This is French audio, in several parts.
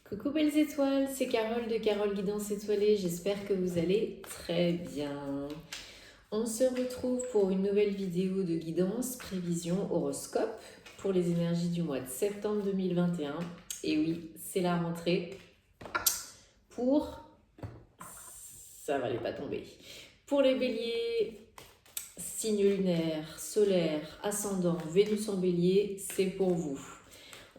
Coucou belles étoiles, c'est Carole de Carole Guidance Étoilée, j'espère que vous allez très bien. On se retrouve pour une nouvelle vidéo de guidance, prévision, horoscope pour les énergies du mois de septembre 2021. Et oui, c'est la rentrée pour... ça va pas tomber. Pour les béliers, signe lunaire, solaire, ascendant, Vénus en bélier, c'est pour vous.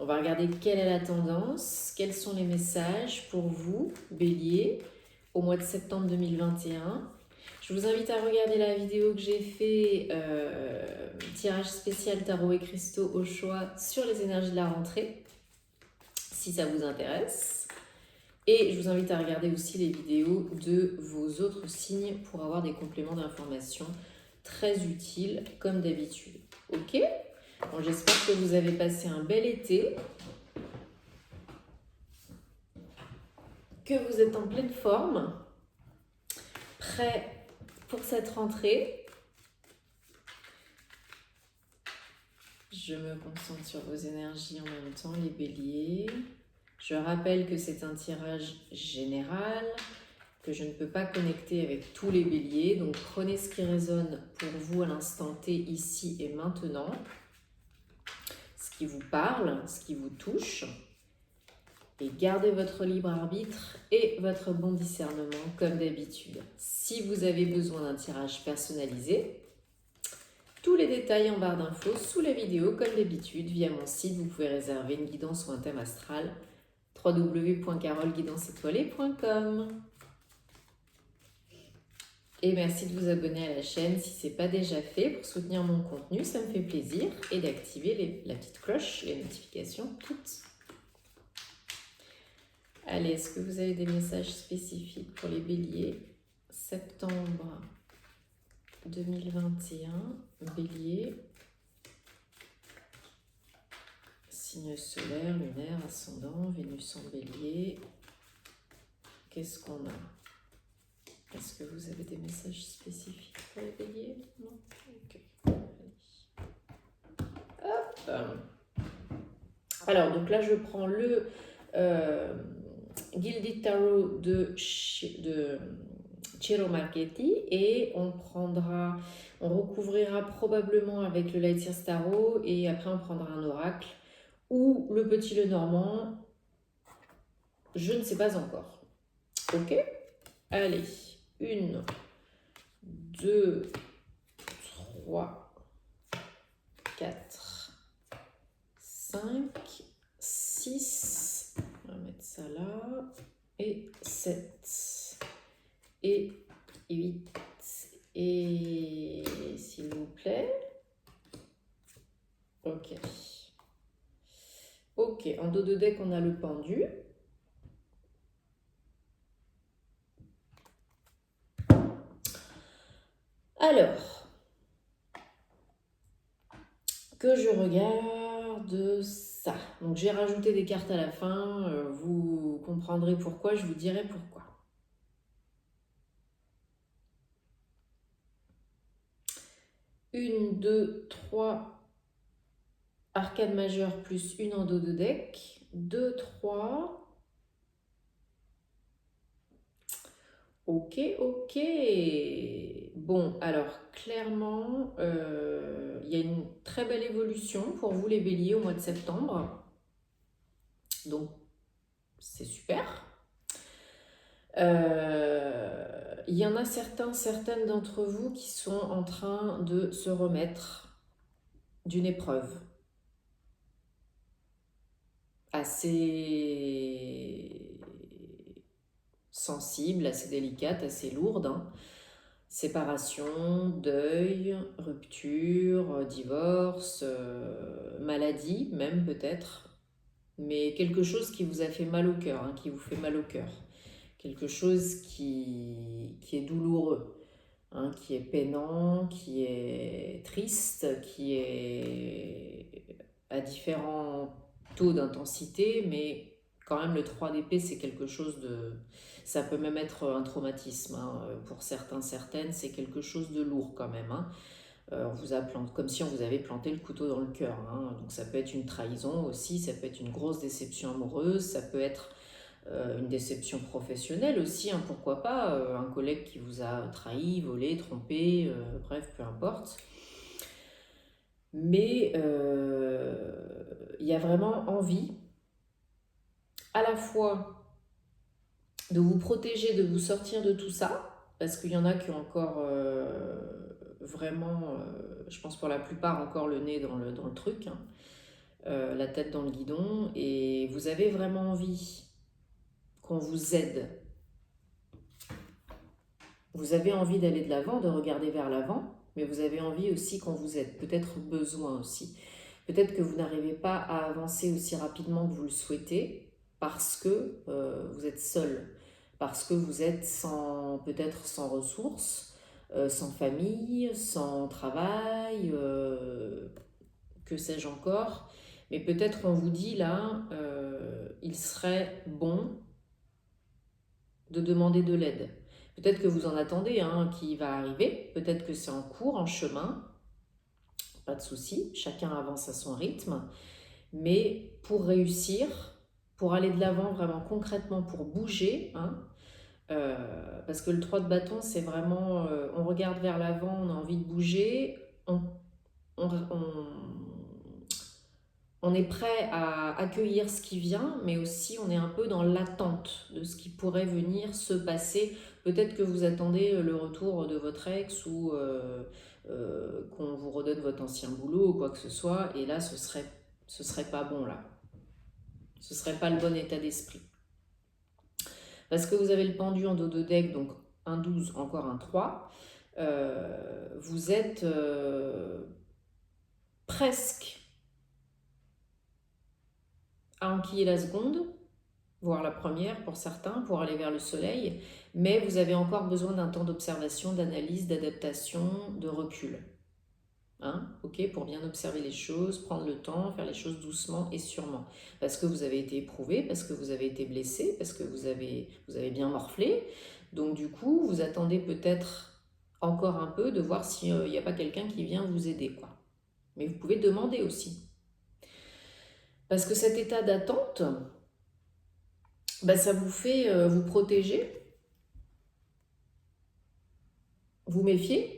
On va regarder quelle est la tendance, quels sont les messages pour vous, Bélier, au mois de septembre 2021. Je vous invite à regarder la vidéo que j'ai fait, tirage spécial tarot et cristaux au choix sur les énergies de la rentrée, si ça vous intéresse. Et je vous invite à regarder aussi les vidéos de vos autres signes pour avoir des compléments d'information très utiles, comme d'habitude. Ok ? Bon, j'espère que vous avez passé un bel été, que vous êtes en pleine forme, prêt pour cette rentrée. Je me concentre sur vos énergies en même temps, les béliers. Je rappelle que c'est un tirage général, que je ne peux pas connecter avec tous les béliers, donc prenez ce qui résonne pour vous à l'instant T, ici et maintenant, ce qui vous parle, ce qui vous touche. Et gardez votre libre arbitre et votre bon discernement comme d'habitude. Si vous avez besoin d'un tirage personnalisé, tous les détails en barre d'infos sous la vidéo comme d'habitude. Via mon site, vous pouvez réserver une guidance ou un thème astral www.caroleguidanceétoilée.com. Et merci de vous abonner à la chaîne si ce n'est pas déjà fait pour soutenir mon contenu, ça me fait plaisir. Et d'activer la petite cloche, les notifications toutes. Allez, est-ce que vous avez des messages spécifiques pour les béliers? Septembre 2021, bélier, signe solaire, lunaire, ascendant, Vénus en bélier. Qu'est-ce qu'on a? Est-ce que vous avez des messages spécifiques pour les béliers? Non? Ok. Hop. Alors, donc là, je prends le Gilded Tarot de Ciro Marchetti et on recouvrira probablement avec le Light Years Tarot et après on prendra un oracle ou le Petit Lenormand, je ne sais pas encore. Ok? Allez, 1, 2, 3, 4, 5, 6, on va mettre ça là, et 7, et 8, et s'il vous plaît, ok. Ok, en dos de deck, on a le pendu. Alors, que je regarde ça. Donc, j'ai rajouté des cartes à la fin. Vous comprendrez pourquoi, je vous dirai pourquoi. Une, deux, trois arcades majeures plus une en dos de deck. 2, 3. Ok, ok. Bon, alors clairement, il y a une très belle évolution pour vous les béliers au mois de septembre. Donc, c'est super. Il y en a certaines d'entre vous qui sont en train de se remettre d'une épreuve assez sensible, assez délicate, assez lourde, hein. Séparation, deuil, rupture, divorce, maladie même peut-être, mais quelque chose qui vous a fait mal au cœur, hein, qui vous fait mal au cœur, quelque chose qui est douloureux, hein, qui est peinant, qui est triste, qui est à différents taux d'intensité, mais quand même le 3 d'épée c'est quelque chose de... Ça peut même être un traumatisme, hein. Pour certaines, c'est quelque chose de lourd quand même, hein. On vous a planté, comme si on vous avait planté le couteau dans le cœur, hein. Donc ça peut être une trahison aussi, ça peut être une grosse déception amoureuse, ça peut être une déception professionnelle aussi, hein, pourquoi pas, un collègue qui vous a trahi, volé, trompé, bref, peu importe. Mais il y a vraiment envie à la fois de vous protéger, de vous sortir de tout ça, parce qu'il y en a qui ont encore vraiment, je pense pour la plupart, encore le nez dans le truc, hein, la tête dans le guidon, et vous avez vraiment envie qu'on vous aide. Vous avez envie d'aller de l'avant, de regarder vers l'avant, mais vous avez envie aussi qu'on vous aide, peut-être besoin aussi. Peut-être que vous n'arrivez pas à avancer aussi rapidement que vous le souhaitez parce que vous êtes seul, parce que vous êtes peut-être sans ressources, sans famille, sans travail, que sais-je encore. Mais peut-être on vous dit là, il serait bon de demander de l'aide. Peut-être que vous en attendez qui va arriver, peut-être que c'est en cours, en chemin, pas de souci, chacun avance à son rythme, mais pour réussir, pour aller de l'avant vraiment concrètement, pour bouger, parce que le 3 de bâton, c'est vraiment, on regarde vers l'avant, on a envie de bouger, on est prêt à accueillir ce qui vient, mais aussi on est un peu dans l'attente de ce qui pourrait venir se passer. Peut-être que vous attendez le retour de votre ex ou qu'on vous redonne votre ancien boulot ou quoi que ce soit, et là ce serait pas bon là. Ce serait pas le bon état d'esprit. Parce que vous avez le pendu en dos de deck, donc un 12, encore un 3, vous êtes presque à enquiller la seconde, voire la première pour certains, pour aller vers le soleil, mais vous avez encore besoin d'un temps d'observation, d'analyse, d'adaptation, de recul. Ok, pour bien observer les choses, prendre le temps, faire les choses doucement et sûrement. Parce que vous avez été éprouvé, parce que vous avez été blessé, parce que vous avez bien morflé. Donc du coup, vous attendez peut-être encore un peu de voir s'il n'y a pas quelqu'un qui vient vous aider, quoi. Mais vous pouvez demander aussi. Parce que cet état d'attente, ça vous fait vous protéger, vous méfier,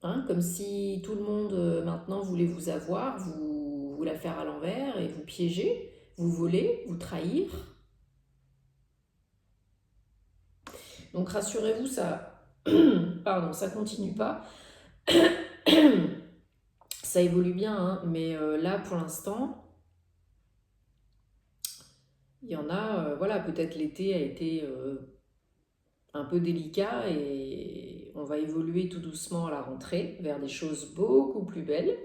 comme si tout le monde maintenant voulait vous avoir, vous la faire à l'envers et vous piéger, vous voler, vous trahir. Donc rassurez-vous, ça ça continue pas. Ça évolue bien, mais là pour l'instant, il y en a, voilà, peut-être l'été a été un peu délicat et on va évoluer tout doucement à la rentrée vers des choses beaucoup plus belles.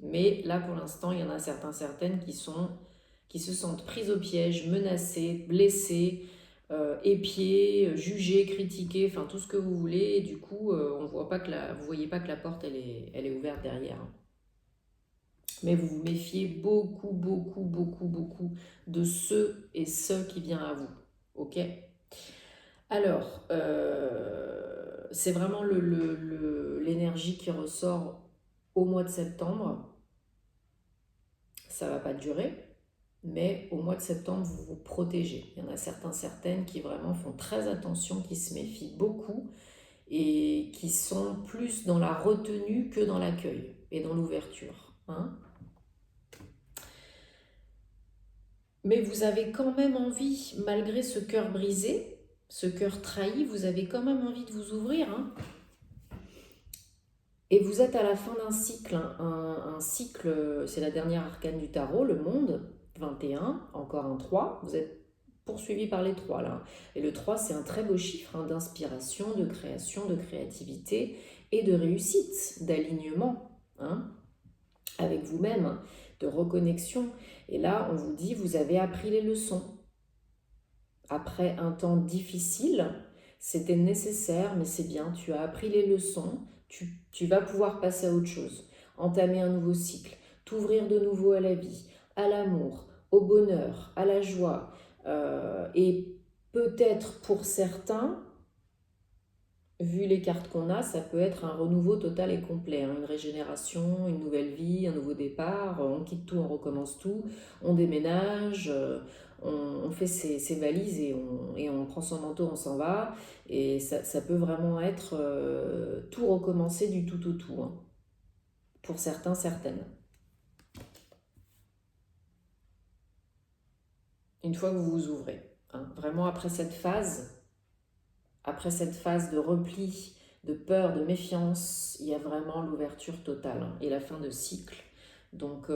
Mais là, pour l'instant, il y en a certaines qui se sentent prises au piège, menacées, blessées, épiées, jugées, critiquées, enfin tout ce que vous voulez. Et du coup, vous voyez pas que la porte, elle est ouverte derrière. Mais vous vous méfiez beaucoup, beaucoup, beaucoup, beaucoup de ce qui vient à vous. Ok ? Alors, c'est vraiment l'énergie qui ressort au mois de septembre. Ça ne va pas durer, mais au mois de septembre, vous vous protégez. Il y en a certaines qui vraiment font très attention, qui se méfient beaucoup et qui sont plus dans la retenue que dans l'accueil et dans l'ouverture. Mais vous avez quand même envie, malgré ce cœur brisé, ce cœur trahi, vous avez quand même envie de vous ouvrir. Et vous êtes à la fin d'un cycle. Un cycle, c'est la dernière arcane du tarot, le monde, 21, encore un 3. Vous êtes poursuivi par les 3 là. Et le 3, c'est un très beau chiffre d'inspiration, de création, de créativité et de réussite, d'alignement avec vous-même, de reconnexion. Et là, on vous dit, vous avez appris les leçons. Après un temps difficile, c'était nécessaire, mais c'est bien, tu as appris les leçons, tu vas pouvoir passer à autre chose, entamer un nouveau cycle, t'ouvrir de nouveau à la vie, à l'amour, au bonheur, à la joie. Et peut-être pour certains, vu les cartes qu'on a, ça peut être un renouveau total et complet, une régénération, une nouvelle vie, un nouveau départ, on quitte tout, on recommence tout, on déménage, on fait ses valises et on prend son manteau, on s'en va. Et ça peut vraiment être tout recommencer du tout au tout, hein, pour certains, certaines. Une fois que vous vous ouvrez, hein, vraiment après cette phase de repli, de peur, de méfiance, il y a vraiment l'ouverture totale, hein, et la fin de cycle. Donc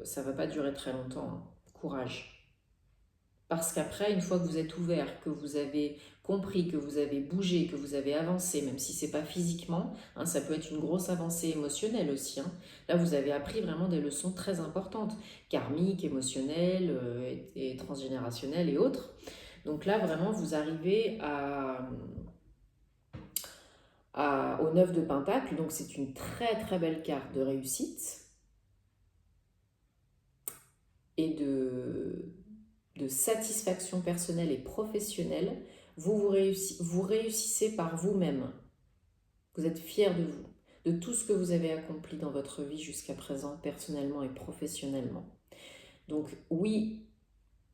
ça ne va pas durer très longtemps, hein. Courage. Parce qu'après, une fois que vous êtes ouvert, que vous avez compris, que vous avez bougé, que vous avez avancé, même si ce n'est pas physiquement, hein, ça peut être une grosse avancée émotionnelle aussi, hein. Là, vous avez appris vraiment des leçons très importantes, karmiques, émotionnelles, et transgénérationnelles et autres. Donc là, vraiment, vous arrivez au 9 de Pentacle, donc c'est une très très belle carte de réussite et de satisfaction personnelle et professionnelle. Vous réussissez par vous-même. Vous êtes fier de vous, de tout ce que vous avez accompli dans votre vie jusqu'à présent, personnellement et professionnellement. Donc oui,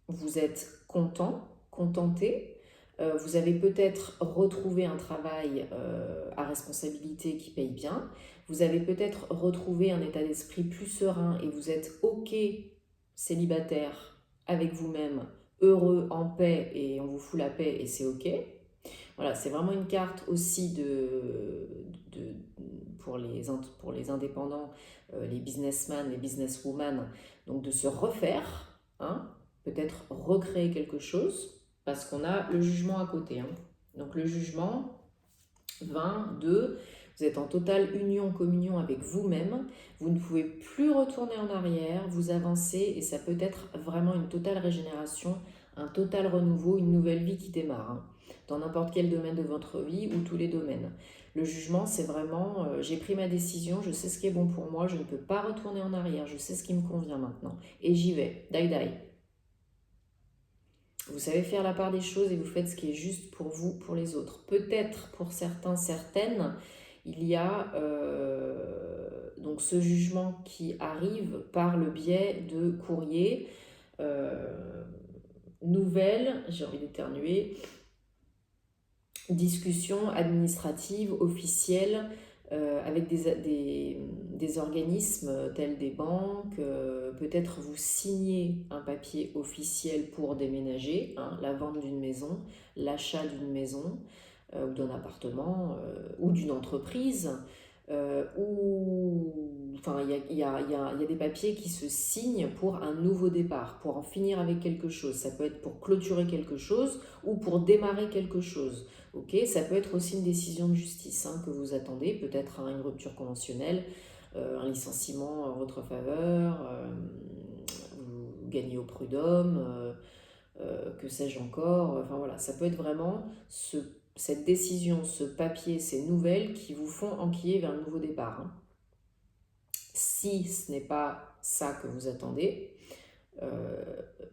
vous êtes content, contenté. Vous avez peut-être retrouvé un travail à responsabilité qui paye bien. Vous avez peut-être retrouvé un état d'esprit plus serein et vous êtes OK, célibataire, avec vous-même, heureux, en paix, et on vous fout la paix et c'est OK. Voilà, c'est vraiment une carte aussi pour les indépendants, les businessmen, les businesswomen, donc de se refaire, hein, peut-être recréer quelque chose, parce qu'on a le jugement à côté, hein. Donc le jugement, 22, vous êtes en totale union, communion avec vous-même, vous ne pouvez plus retourner en arrière, vous avancez et ça peut être vraiment une totale régénération, un total renouveau, une nouvelle vie qui démarre, hein, dans n'importe quel domaine de votre vie ou tous les domaines. Le jugement, c'est vraiment, j'ai pris ma décision, je sais ce qui est bon pour moi, je ne peux pas retourner en arrière, je sais ce qui me convient maintenant et j'y vais, die die. Vous savez faire la part des choses et vous faites ce qui est juste pour vous, pour les autres. Peut-être pour certains, certaines, il y a donc ce jugement qui arrive par le biais de courriers, nouvelles, j'ai envie d'éternuer, discussions administratives, officielles, avec des organismes tels des banques. Peut-être vous signez un papier officiel pour déménager, hein, la vente d'une maison, l'achat d'une maison ou d'un appartement ou d'une entreprise. Enfin, il y a des papiers qui se signent pour un nouveau départ, pour en finir avec quelque chose. Ça peut être pour clôturer quelque chose ou pour démarrer quelque chose. Okay, ça peut être aussi une décision de justice, hein, que vous attendez, peut-être une rupture conventionnelle, un licenciement en votre faveur, vous gagnez au prud'homme, que sais-je encore. Enfin voilà, ça peut être vraiment cette décision, ce papier, ces nouvelles qui vous font enquiller vers le nouveau départ, hein. Si ce n'est pas ça que vous attendez,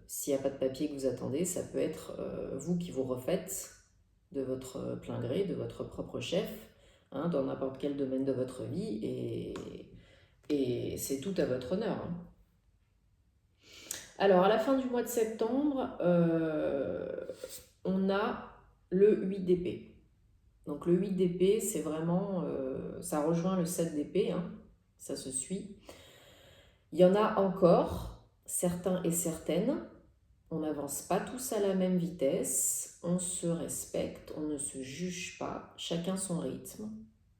s'il n'y a pas de papier que vous attendez, ça peut être vous qui vous refaites de votre plein gré, de votre propre chef, hein, dans n'importe quel domaine de votre vie, et c'est tout à votre honneur, hein. Alors, à la fin du mois de septembre, on a le 8 d'épée. Donc le 8 d'épée, c'est vraiment, ça rejoint le 7 d'épée, hein, ça se suit. Il y en a encore, certains et certaines. On n'avance pas tous à la même vitesse, on se respecte, on ne se juge pas, chacun son rythme.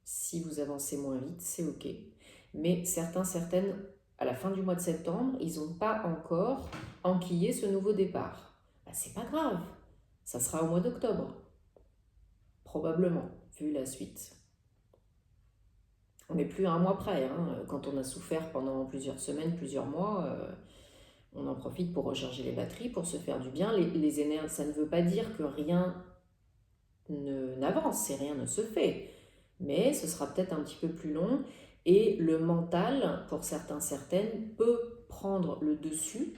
Si vous avancez moins vite, c'est ok. Mais certains, certaines, à la fin du mois de septembre, ils n'ont pas encore enquillé ce nouveau départ. Bah, c'est pas grave, ça sera au mois d'octobre, probablement, vu la suite. On n'est plus à un mois près, hein. Quand on a souffert pendant plusieurs semaines, plusieurs mois, on en profite pour recharger les batteries, pour se faire du bien. Les énergies, ça ne veut pas dire que rien n'avance et rien ne se fait, mais ce sera peut-être un petit peu plus long et le mental, pour certains, certaines, peut prendre le dessus,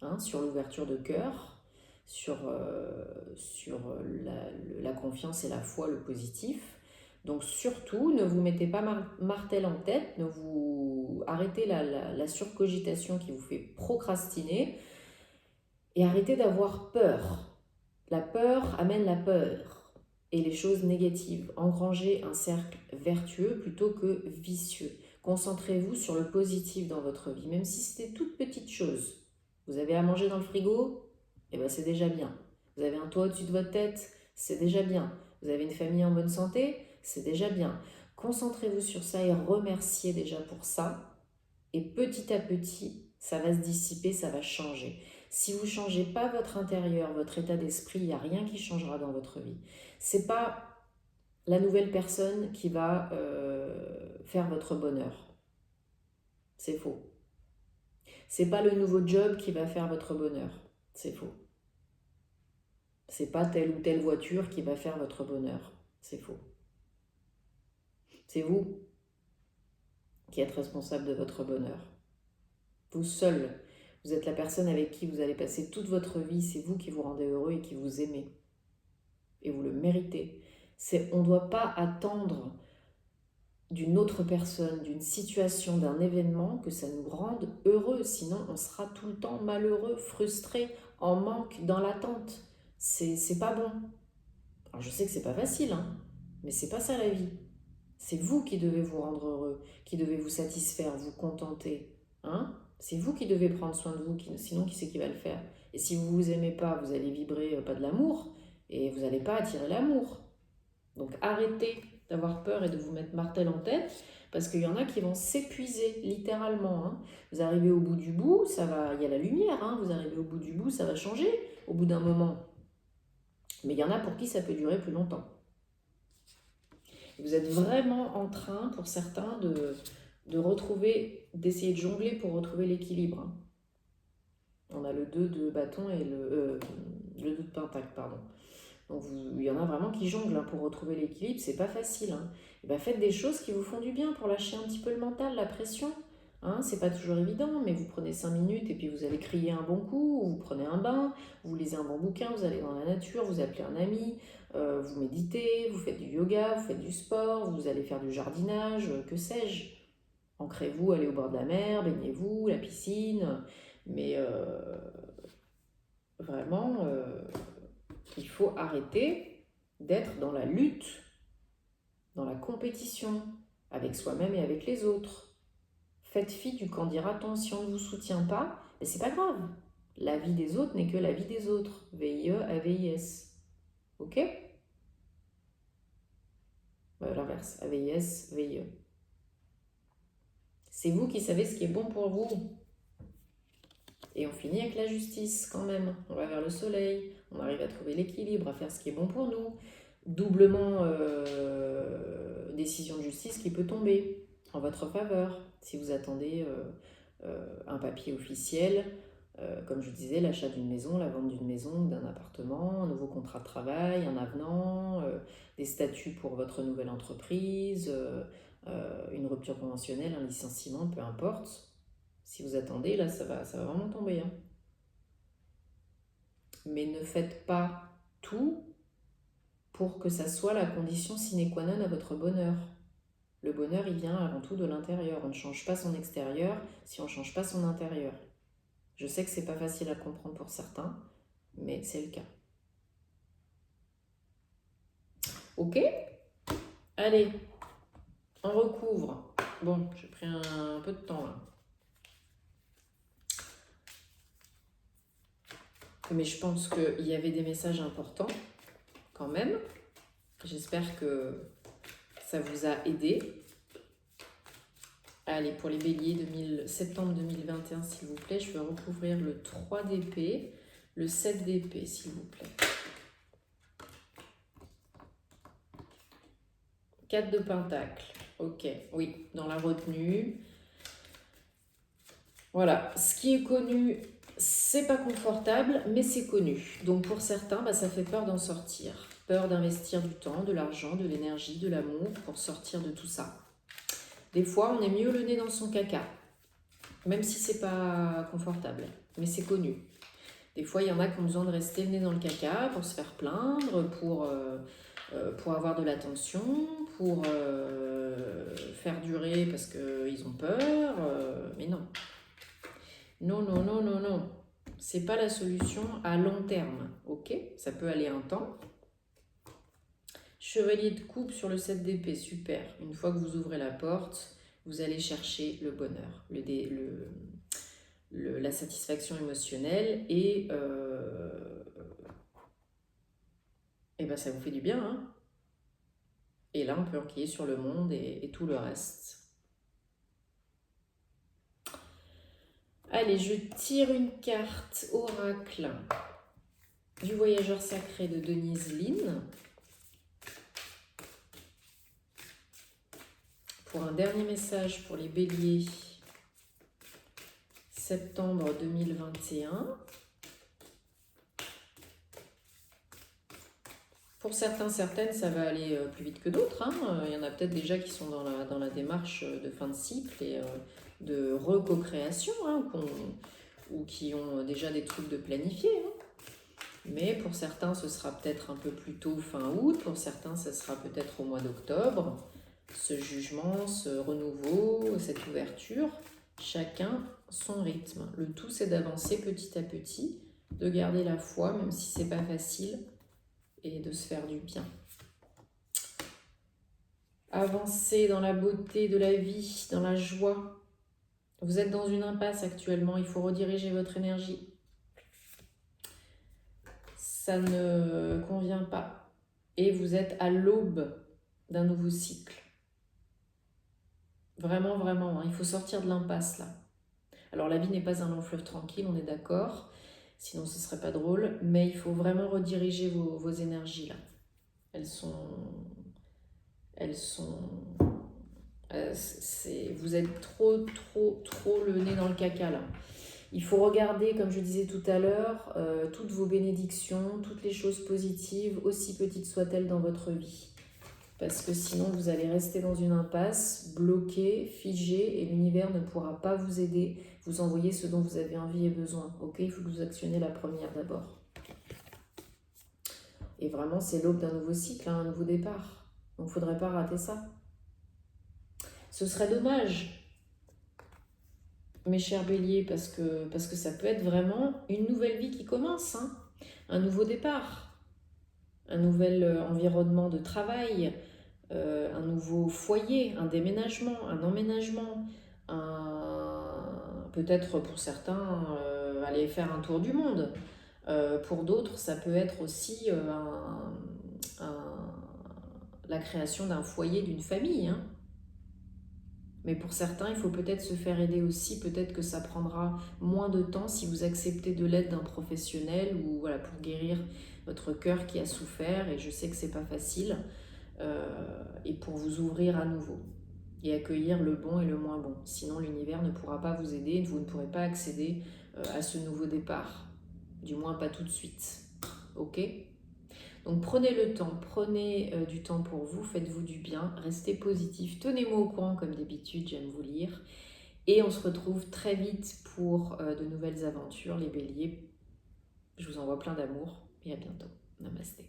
hein, sur l'ouverture de cœur, sur la confiance et la foi, le positif. Donc surtout, ne vous mettez pas martel en tête, ne vous arrêtez la surcogitation qui vous fait procrastiner Et arrêtez d'avoir peur. La peur amène la peur et les choses négatives. Engrangez un cercle vertueux plutôt que vicieux. Concentrez-vous sur le positif dans votre vie, même si c'était toute petite chose. Vous avez à manger dans le frigo, eh ben c'est déjà bien. Vous avez un toit au-dessus de votre tête, c'est déjà bien. Vous avez une famille en bonne santé, c'est déjà bien. Concentrez-vous sur ça et remerciez déjà pour ça. Et petit à petit, ça va se dissiper, ça va changer. Si vous ne changez pas votre intérieur, votre état d'esprit, il n'y a rien qui changera dans votre vie. Ce n'est pas la nouvelle personne qui va faire votre bonheur. C'est faux. Ce n'est pas le nouveau job qui va faire votre bonheur. C'est faux. Ce n'est pas telle ou telle voiture qui va faire votre bonheur. C'est faux. C'est vous qui êtes responsable de votre bonheur. Vous seul. Vous êtes la personne avec qui vous allez passer toute votre vie. C'est vous qui vous rendez heureux et qui vous aimez. Et vous le méritez. On ne doit pas attendre d'une autre personne, d'une situation, d'un événement, que ça nous rende heureux. Sinon, on sera tout le temps malheureux, frustré, en manque, dans l'attente. C'est pas bon. Alors, je sais que c'est pas facile, hein, mais c'est pas ça la vie. C'est vous qui devez vous rendre heureux, qui devez vous satisfaire, vous contenter. Hein? C'est vous qui devez prendre soin de vous, sinon qui c'est qui va le faire? Et si vous vous aimez pas, vous allez vibrer pas de l'amour, et vous n'allez pas attirer l'amour. Donc arrêtez d'avoir peur et de vous mettre martel en tête, parce qu'il y en a qui vont s'épuiser, littéralement. Hein. Vous arrivez au bout du bout, il y a la lumière, hein. Vous arrivez au bout du bout, ça va changer au bout d'un moment. Mais il y en a pour qui ça peut durer plus longtemps. Vous êtes vraiment en train, pour certains, de retrouver, d'essayer de jongler pour retrouver l'équilibre. Hein. On a le 2 de bâton et le 2 de pentacle, pardon. Donc il y en a vraiment qui jonglent hein, pour retrouver l'équilibre, c'est pas facile. Hein. Et ben, faites des choses qui vous font du bien pour lâcher un petit peu le mental, la pression. Hein, c'est pas toujours évident, mais vous prenez 5 minutes et puis vous allez crier un bon coup, ou vous prenez un bain, vous lisez un bon bouquin, vous allez dans la nature, vous appelez un ami, vous méditez, vous faites du yoga, vous faites du sport, vous allez faire du jardinage, que sais-je. Ancrez-vous, allez au bord de la mer, baignez-vous, la piscine, mais vraiment, il faut arrêter d'être dans la lutte, dans la compétition, avec soi-même et avec les autres. Faites fi du quand dira-t-on. Si on ne vous soutient pas, mais c'est pas grave. La vie des autres n'est que la vie des autres. V-I-E-A-V-I-S. Ok? L'inverse. A-V-I-S, V-I-E. C'est vous qui savez ce qui est bon pour vous. Et on finit avec la justice quand même. On va vers le soleil, on arrive à trouver l'équilibre, à faire ce qui est bon pour nous. Doublement décision de justice qui peut tomber en votre faveur. Si vous attendez un papier officiel, comme je disais, l'achat d'une maison, la vente d'une maison, d'un appartement, un nouveau contrat de travail, un avenant, des statuts pour votre nouvelle entreprise, une rupture conventionnelle, un licenciement, peu importe. Si vous attendez, là, ça va vraiment tomber. Hein. Mais ne faites pas tout pour que ça soit la condition sine qua non à votre bonheur. Le bonheur, il vient avant tout de l'intérieur. On ne change pas son extérieur si on ne change pas son intérieur. Je sais que c'est pas facile à comprendre pour certains, mais c'est le cas. Ok? Allez, on recouvre. Bon, j'ai pris un peu de temps là. Mais je pense qu'il y avait des messages importants quand même. J'espère que ça vous a aidé. Allez, pour les béliers, septembre 2021, s'il vous plaît, je vais recouvrir le 3 d'épée, le 7 d'épée, s'il vous plaît. 4 de pentacle. Ok, oui, dans la retenue. Voilà, ce qui est connu, c'est pas confortable, mais c'est connu. Donc pour certains, ça fait peur d'en sortir. Peur d'investir du temps, de l'argent, de l'énergie, de l'amour pour sortir de tout ça. Des fois, on est mieux le nez dans son caca, même si c'est pas confortable, mais c'est connu. Des fois, il y en a qui ont besoin de rester le nez dans le caca pour se faire plaindre, pour avoir de l'attention, pour faire durer parce qu'ils ont peur, mais non. Non, non, non, non, non. C'est pas la solution à long terme, ok? Ça peut aller un temps. Chevalier de coupe sur le 7 d'épée, super. Une fois que vous ouvrez la porte, vous allez chercher le bonheur, la satisfaction émotionnelle et ben ça vous fait du bien. Hein, et là, on peut enquiller sur le monde et tout le reste. Allez, je tire une carte oracle du voyageur sacré de Denise Lynn. Pour un dernier message pour les béliers, septembre 2021. Pour certains, certaines, ça va aller plus vite que d'autres. Hein. Il y en a peut-être déjà qui sont dans la démarche de fin de cycle et de co-création, hein, ou qui ont déjà des trucs de planifier. Hein. Mais pour certains, ce sera peut-être un peu plus tôt, fin août. Pour certains, ce sera peut-être au mois d'octobre. Ce jugement, ce renouveau, cette ouverture, chacun son rythme. Le tout, c'est d'avancer petit à petit, de garder la foi, même si c'est pas facile, et de se faire du bien. Avancer dans la beauté de la vie, dans la joie. Vous êtes dans une impasse actuellement, il faut rediriger votre énergie. Ça ne convient pas. Et vous êtes à l'aube d'un nouveau cycle. Vraiment, vraiment, hein, il faut sortir de l'impasse là. Alors la vie n'est pas un long fleuve tranquille, on est d'accord, sinon ce serait pas drôle, mais il faut vraiment rediriger vos énergies là. Vous êtes trop le nez dans le caca là. Il faut regarder, comme je disais tout à l'heure, toutes vos bénédictions, toutes les choses positives, aussi petites soient-elles dans votre vie. Parce que sinon, vous allez rester dans une impasse, bloqué, figé, et l'univers ne pourra pas vous aider, vous envoyer ce dont vous avez envie et besoin. Ok, il faut que vous actionnez la première d'abord. Et vraiment, c'est l'aube d'un nouveau cycle, hein, un nouveau départ. Donc, il ne faudrait pas rater ça. Ce serait dommage, mes chers béliers, parce que ça peut être vraiment une nouvelle vie qui commence, hein, un nouveau départ, un nouvel environnement de travail, un nouveau foyer, un déménagement, un emménagement, peut-être pour certains aller faire un tour du monde. Pour d'autres, ça peut être aussi la création d'un foyer, d'une famille. Hein. Mais pour certains, il faut peut-être se faire aider aussi. Peut-être que ça prendra moins de temps si vous acceptez de l'aide d'un professionnel ou voilà, pour guérir votre cœur qui a souffert. Et je sais que c'est pas facile. Et pour vous ouvrir à nouveau et accueillir le bon et le moins bon. Sinon, l'univers ne pourra pas vous aider. Vous ne pourrez pas accéder à ce nouveau départ. Du moins, pas tout de suite. Ok ? Donc prenez le temps, prenez du temps pour vous, faites-vous du bien, restez positif, tenez-moi au courant comme d'habitude, j'aime vous lire. Et on se retrouve très vite pour de nouvelles aventures, les béliers. Je vous envoie plein d'amour et à bientôt. Namasté.